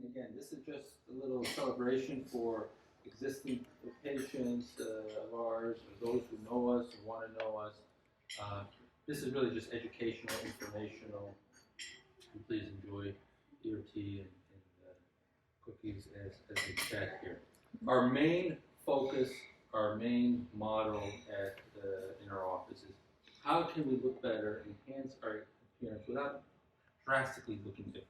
again, this is just a little celebration for existing patients of ours, or those who know us, who want to know us. This is really just educational, informational. And please enjoy your tea and cookies as we chat here. Our main focus, our main model in our office is how can we look better, enhance our appearance without drastically looking different.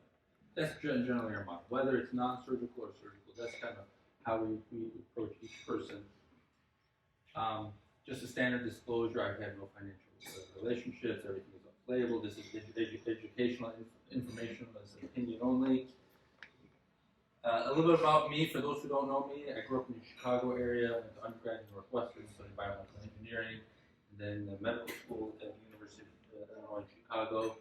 That's generally our model. Whether it's non-surgical or surgical, that's kind of how we approach each person. Just a standard disclosure, I have no financial relationships, everything is off-label. This is educational information, that's an opinion only. A little bit about me, for those who don't know me, I grew up in the Chicago area, went to undergrad in Northwestern, studied biomedical engineering, and then medical school at the University of Illinois in Chicago.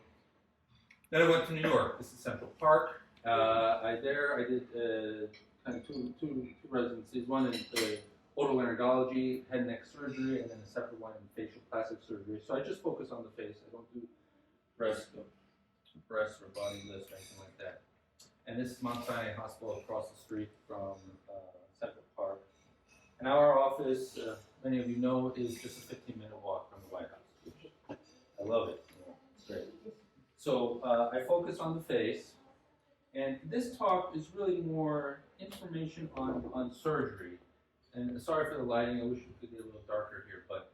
Then I went to New York. This is Central Park. I did kind of two residencies. One in otolaryngology, head and neck surgery, and then a separate one in facial plastic surgery. So I just focus on the face. I don't do breast or body lifts or anything like that. And this is Mount Sinai Hospital across the street from Central Park. And our office, many of you know, is just a 15-minute walk from the White House, which I love it. It's great. So I focus on the face, and this talk is really more information on surgery. And sorry for the lighting, I wish we could get a little darker here, but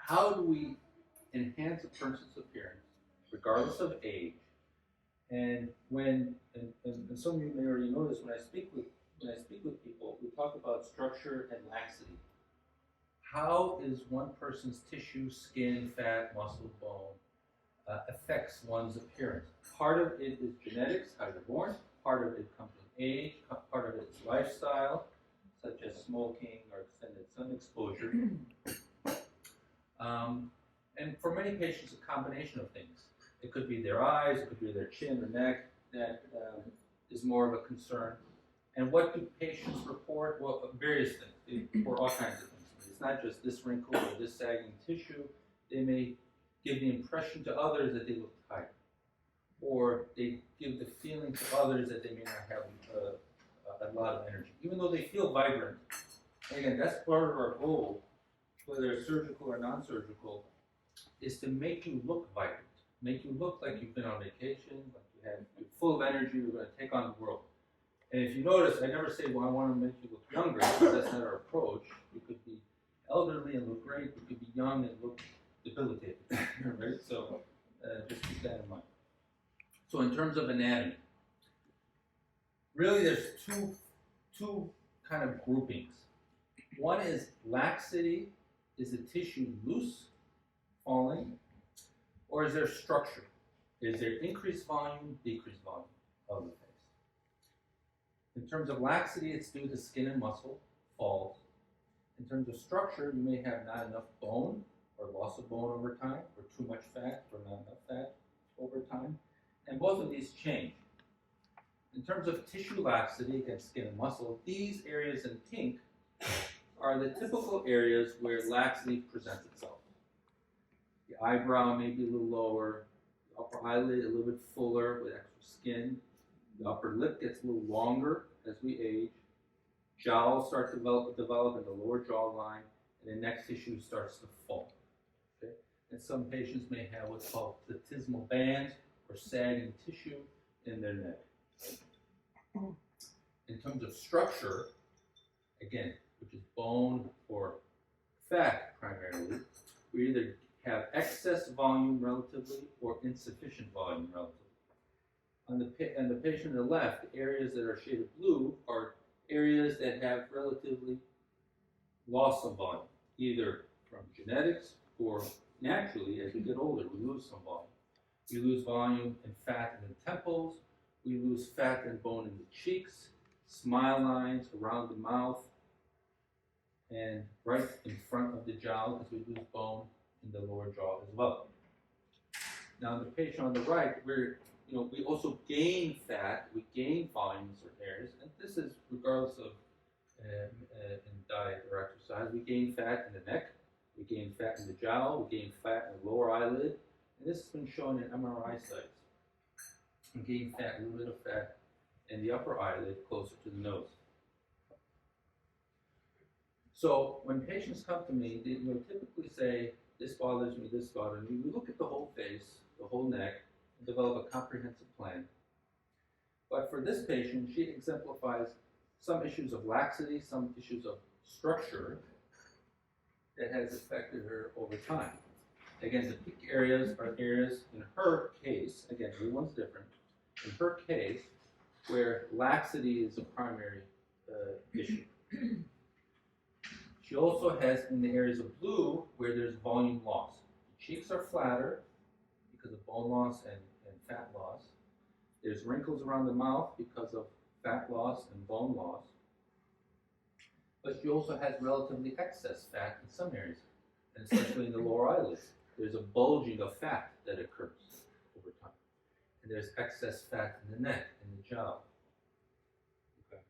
how do we enhance a person's appearance, regardless of age? And when, and some of you may already know this, when I speak with people, we talk about structure and laxity. How is one person's tissue, skin, fat, muscle, bone affects one's appearance? Part of it is genetics, how you're born. Part of it comes from age. Part of it is lifestyle, such as smoking or extended sun exposure. And for many patients, a combination of things. It could be their eyes, it could be their chin or neck that is more of a concern. And what do patients report? Well, various things. They report all kinds of things. It's not just this wrinkle or this sagging tissue. They may give the impression to others that they look tired, or they give the feeling to others that they may not have a lot of energy, even though they feel vibrant. And again, that's part of our goal, whether it's surgical or non-surgical, is to make you look vibrant, make you look like you've been on vacation, like you're full of energy, you're going to take on the world. And if you notice, I never say, well, I want to make you look younger, because that's not our approach. You could be elderly and look great, you could be young and look debilitated, right? So just keep that in mind. So in terms of anatomy, really there's two kind of groupings. One is laxity. Is the tissue loose, falling, or is there structure? Is there increased volume, decreased volume of the face? In terms of laxity, it's due to skin and muscle falls. In terms of structure, you may have not enough bone, or loss of bone over time, or too much fat, or not enough fat over time. And both of these change. In terms of tissue laxity, again, skin and muscle, these areas in pink are the typical areas where laxity presents itself. The eyebrow may be a little lower, the upper eyelid a little bit fuller with extra skin, the upper lip gets a little longer as we age, jowls start to develop in the lower jawline, and the neck tissue starts to fall. Okay? And some patients may have what's called platysmal band or sagging tissue in their neck. In terms of structure, again, which is bone or fat primarily, we either have excess volume relatively or insufficient volume relatively. On the patient on the left, the areas that are shaded blue are areas that have relatively loss of volume, either from genetics or naturally, as we get older, we lose some volume. We lose volume and fat in the temples, we lose fat and bone in the cheeks, smile lines around the mouth, and right in front of the jowl, because we lose bone in the lower jaw as well. Now, the patient on the right, we also gain fat, we gain volume in certain areas, and this is regardless of in diet or exercise. We gain fat in the neck, we gain fat in the jowl, we gain fat in the lower eyelid, and this has been shown in MRI sites. We gain fat, a little bit of fat and the upper eyelid closer to the nose. So when patients come to me, they typically say, this bothers me, this bothers me. We look at the whole face, the whole neck, and develop a comprehensive plan. But for this patient, she exemplifies some issues of laxity, some issues of structure that has affected her over time. Again, the peak areas are areas, in her case, again, everyone's different, in her case, where laxity is a primary issue. She also has in the areas of blue where there's volume loss. The cheeks are flatter because of bone loss and fat loss. There's wrinkles around the mouth because of fat loss and bone loss. But she also has relatively excess fat in some areas, and especially in the lower eyelids. There's a bulging of fat that occurs over time. And there's excess fat in the neck and the jaw. Okay.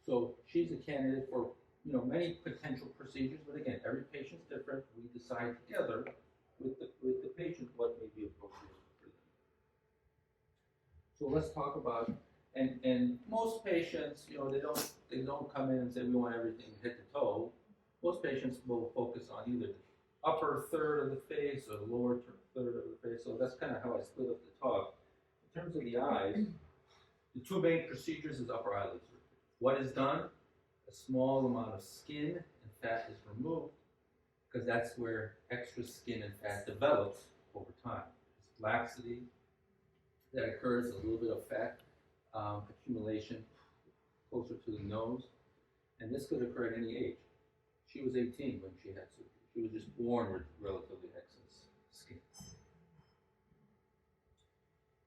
So she's a candidate for many potential procedures, but again, every patient's different. We decide together with the patient what may be appropriate for them. So let's talk about, and most patients, they don't come in and say we want everything head to toe. Most patients will focus on either the upper third of the face or the lower third of the face. So that's kind of how I split up the talk. In terms of the eyes, the two main procedures is upper eyelid surgery. What is done? A small amount of skin and fat is removed because that's where extra skin and fat develops over time. It's laxity that occurs, a little bit of fat accumulation closer to the nose, and this could occur at any age. She was 18 when she had surgery. She was just born with relatively excess skin.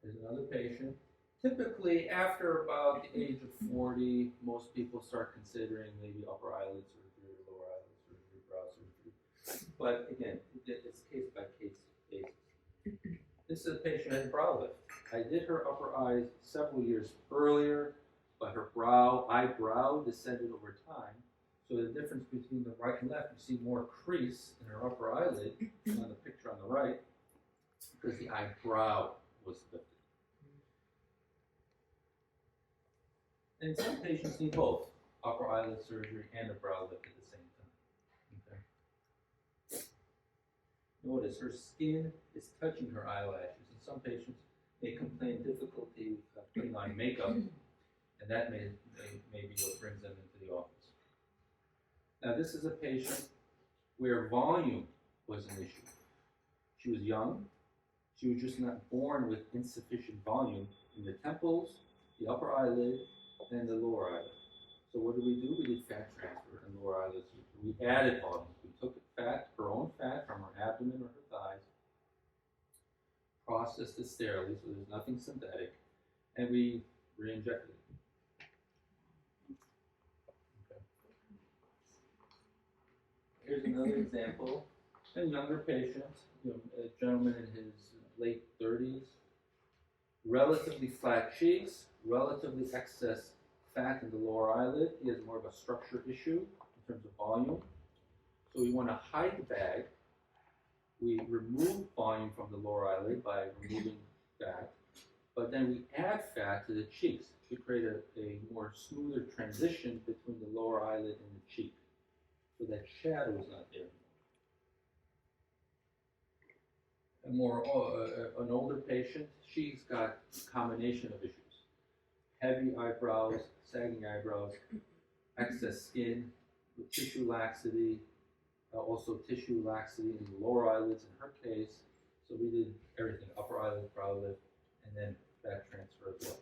There's another patient. Typically, after about the age of 40, most people start considering maybe upper eyelid surgery, lower eyelid surgery, brow surgery. But again, it's case by case basis. This is a patient who had brow lift. I did her upper eyes several years earlier, but her eyebrow descended over time. So the difference between the right and left, you see more crease in her upper eyelid on the picture on the right, because the eyebrow was lifted. And some patients need both upper eyelid surgery and a brow lift at the same time. Okay. Notice her skin is touching her eyelashes, and some patients may complain difficulty putting on makeup, and that may be what brings them into the office. Now, this is a patient where volume was an issue. She was young. She was just not born with insufficient volume in the temples, the upper eyelid, and the lower eyelid. So what did we do? We did fat transfer and lower eyelid surgery. We added volume. We took fat, her own fat from her abdomen or her thighs, processed it sterilely, so there's nothing synthetic, and we re-injected it. Okay. Here's another example. A younger patient, a gentleman in his late 30s, relatively flat cheeks, relatively excess fat in the lower eyelid. He has more of a structure issue in terms of volume. So we want to hide the bag. We remove volume from the lower eyelid by removing fat, but then we add fat to the cheeks to create a more smoother transition between the lower eyelid and the cheek, so that shadow is not there. An older patient, she's got a combination of issues. Heavy eyebrows, sagging eyebrows, excess skin with tissue laxity, also tissue laxity in the lower eyelids in her case. So we did everything, upper eyelid, brow lift, and then fat transfer as well.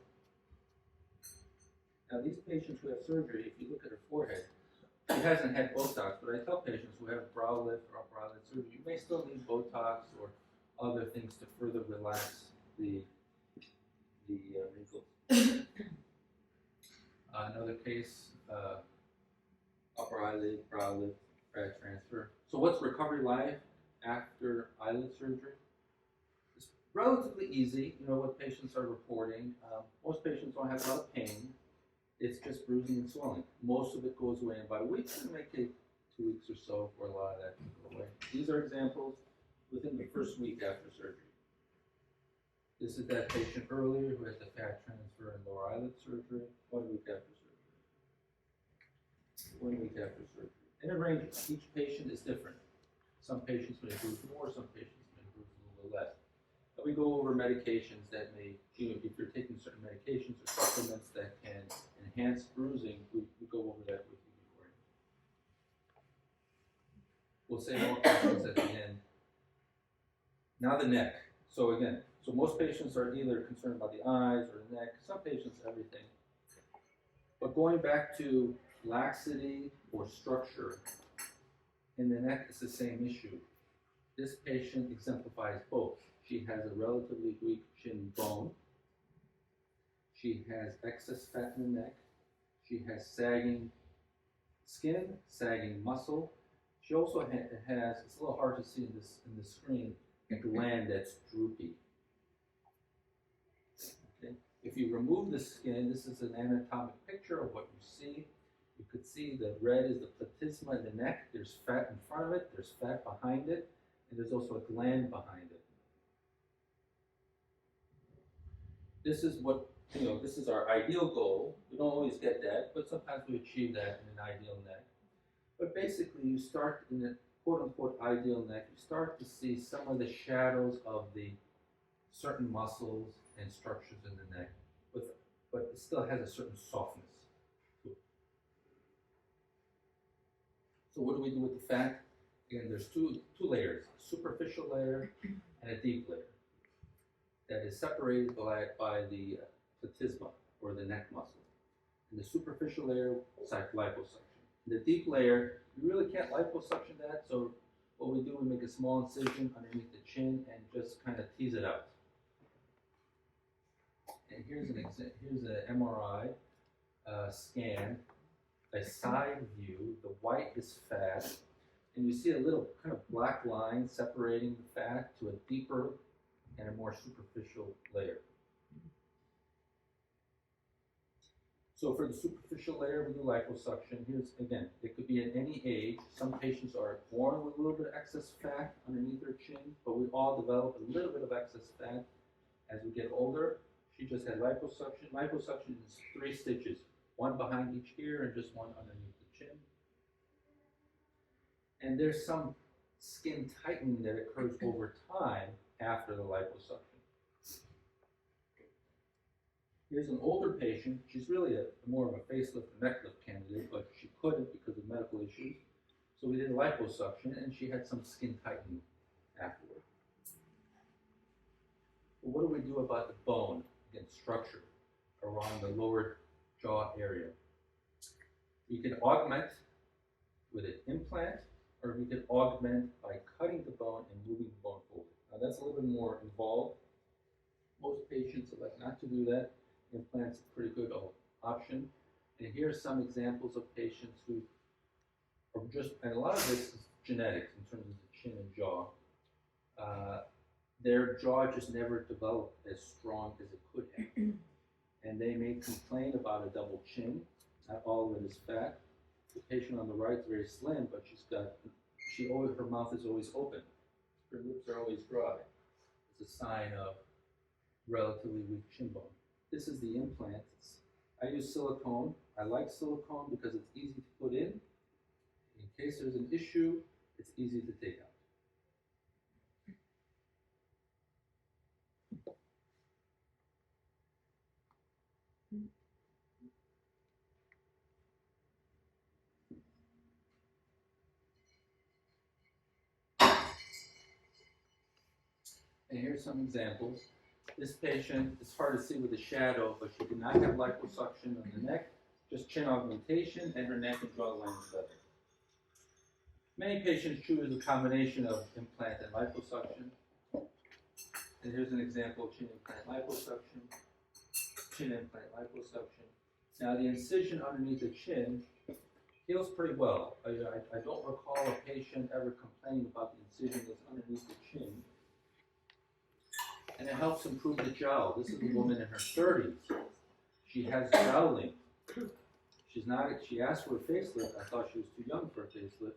Now these patients who have surgery, if you look at her forehead, she hasn't had Botox, but I tell patients who have brow lift or upper eyelid surgery, you may still need Botox or other things to further relax the wrinkles. Another case, upper eyelid, brow lift, fat transfer. So what's recovery like after eyelid surgery? It's relatively easy, what patients are reporting. Most patients don't have a lot of pain. It's just bruising and swelling. Most of it goes away in about a week. It may take 2 weeks or so for a lot of that to go away. These are examples within the first week after surgery. This is that patient earlier who had the fat transfer and lower eyelid surgery 1 week after surgery. 1 week after surgery. And it ranges. Each patient is different. Some patients may bruise more, some patients may bruise a little bit less. And we go over medications that may, if you're taking certain medications or supplements that can enhance bruising, we go over that with you beforehand. We'll say more questions at the end. Now the neck. So again, most patients are either concerned about the eyes or the neck, some patients everything. But going back to laxity or structure, in the neck it's the same issue. This patient exemplifies both. She has a relatively weak chin bone. She has excess fat in the neck. She has sagging skin, sagging muscle. She also has, it's a little hard to see in the screen, a gland that's droopy. Okay. If you remove the skin, this is an anatomic picture of what you see. You could see the red is the platysma in the neck. There's fat in front of it, there's fat behind it, and there's also a gland behind it. This is what, this is our ideal goal. We don't always get that, but sometimes we achieve that in an ideal neck. But basically, you start in a quote-unquote ideal neck, you start to see some of the shadows of the certain muscles and structures in the neck, but it still has a certain softness to it. So what do we do with the fat? Again, there's two layers, a superficial layer and a deep layer that is separated by the platysma, or the neck muscle. And the superficial layer is like liposuction. The deep layer, you really can't liposuction that, so what we do, we make a small incision underneath the chin and just kind of tease it out. And here's an MRI scan, a side view. The white is fat, and you see a little kind of black line separating the fat to a deeper and a more superficial layer. So for the superficial layer, we do liposuction. Here's, again, it could be at any age. Some patients are born with a little bit of excess fat underneath their chin, but we all develop a little bit of excess fat as we get older. She just had liposuction. Liposuction is 3 stitches, one behind each ear and just one underneath the chin. And there's some skin tightening that occurs over time after the liposuction. Here's an older patient. She's really more of a facelift or neck lift candidate, but she couldn't because of medical issues. So we did liposuction, and she had some skin tightening afterward. But what do we do about the bone, again, structure, around the lower jaw area? We can augment with an implant, or we can augment by cutting the bone and moving the bone forward. Now that's a little bit more involved. Most patients elect not to do that. Implant's a pretty good option. And here are some examples of patients who are and a lot of this is genetics in terms of the chin and jaw. Their jaw just never developed as strong as it could have. And they may complain about a double chin. Not all of it is fat. The patient on the right is very slim, but her mouth is always open. Her lips are always dry. It's a sign of relatively weak chin bone. This is the implant. I use silicone. I like silicone because it's easy to put in. In case there's an issue, it's easy to take out. And here's some examples. This patient, it's hard to see with the shadow, but she did not have liposuction on the neck, just chin augmentation, and her neck and jawline together. Many patients choose a combination of implant and liposuction. And here's an example of chin implant liposuction, chin implant liposuction. Now the incision underneath the chin heals pretty well. I don't recall a patient ever complaining about the incision that's underneath the chin. And it helps improve the jowl. This is a woman in her 30s. She has jowling. She asked for a facelift. I thought she was too young for a facelift.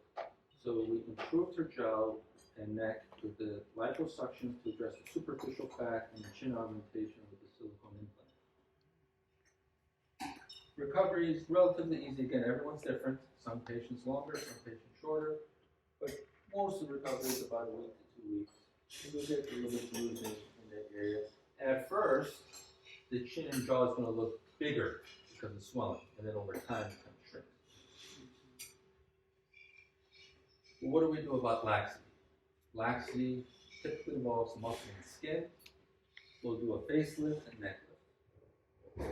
So we improved her jowl, and neck with the liposuction to address the superficial fat and the chin augmentation with the silicone implant. Recovery is relatively easy. Again, everyone's different. Some patients longer, some patients shorter, but most of the recovery is about a week to 2 weeks. You'll get a little bit bruising in that area. And at first, the chin and jaw is going to look bigger because of swelling, and then over time it kind of shrinks. Well, what do we do about laxity? Laxity typically involves muscle and skin. We'll do a facelift and neck lift.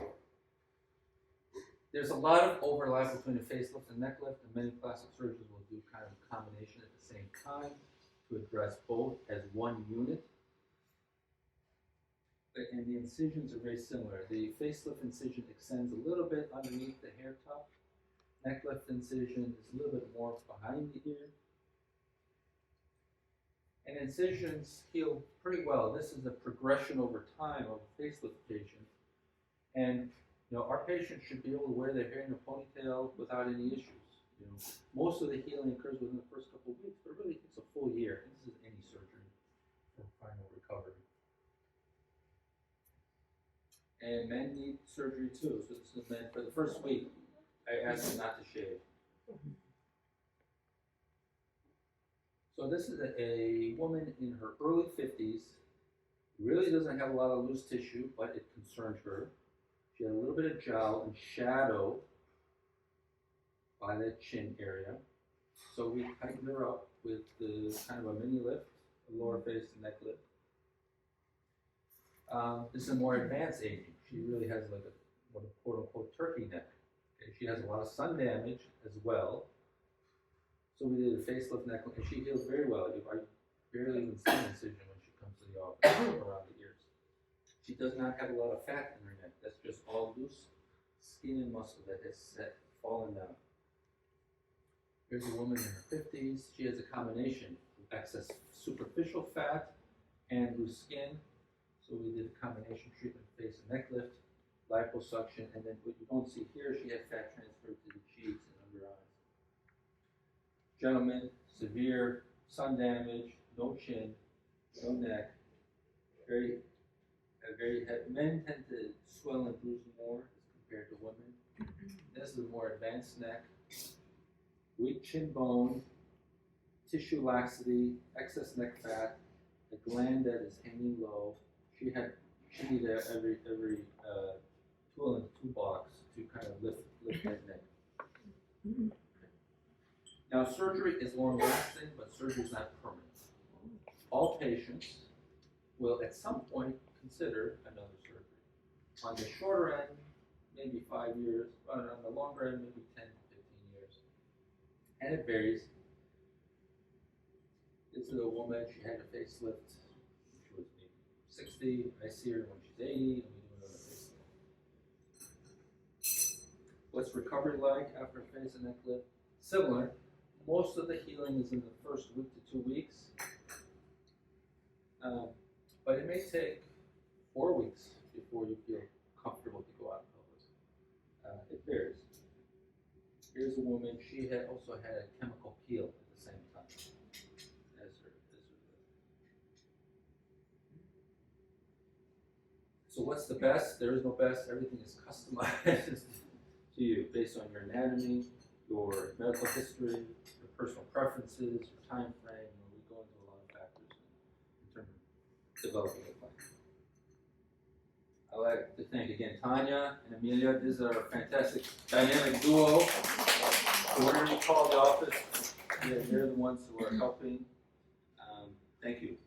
There's a lot of overlap between a facelift and neck lift, and many plastic surgeons will do kind of a combination at the same time to address both as one unit. And the incisions are very similar. The facelift incision extends a little bit underneath the hair top. Neck lift incision is a little bit more behind the ear. And incisions heal pretty well. This is a progression over time of a facelift patient. And our patients should be able to wear their hair in a ponytail without any issues. Most of the healing occurs within the first couple of weeks, but it really takes a full year. And this is any surgery for final recovery. And men need surgery too. So this is men for the first week. I ask them not to shave. So this is a woman in her early 50s. Really doesn't have a lot of loose tissue, but it concerned her. She had a little bit of jowl and shadow by the chin area. So we tightened her up with the kind of a mini lift, a lower face and neck lift. This is a more advanced aging. She really has like a quote-unquote turkey neck. Okay? She has a lot of sun damage as well. So we did a facelift neck, and she heals very well. I barely even see an incision when she comes to the office around the ears. She does not have a lot of fat in her neck. That's just all loose skin and muscle that has fallen down. Here's a woman in her 50s. She has a combination of excess superficial fat and loose skin. So we did a combination treatment, face and neck lift, liposuction, and then what you don't see here, she had fat transferred to the cheeks and under eyes. Gentlemen, severe sun damage, no chin, no neck, men tend to swell and bruise more as compared to women. This is a more advanced neck, weak chin bone, tissue laxity, excess neck fat, a gland that is hanging low. She needed every tool in the toolbox to kind of lift that neck. Now surgery is long lasting, but surgery is not permanent. All patients will at some point consider another surgery. On the shorter end, maybe 5 years, but on the longer end, maybe 10 to 15 years. And it varies. This is a woman, she had a facelift. She was maybe 60. I see her when she's 80, and we do another facelift. What's recovery like after a face and neck lift? Similar. Most of the healing is in the first week to 2 weeks. But it may take 4 weeks before you feel comfortable to go out in public. It varies. Here's a woman, she had also had a chemical peel at the same time as her. So what's the best? There is no best. Everything is customized to you based on your anatomy, your medical history, your personal preferences, your time frame. We go into a lot of factors in terms of developing a plan. I'd like to thank again Tanya and Amelia. These are a fantastic dynamic duo. So whenever you call the office, they're the ones who are helping. Thank you.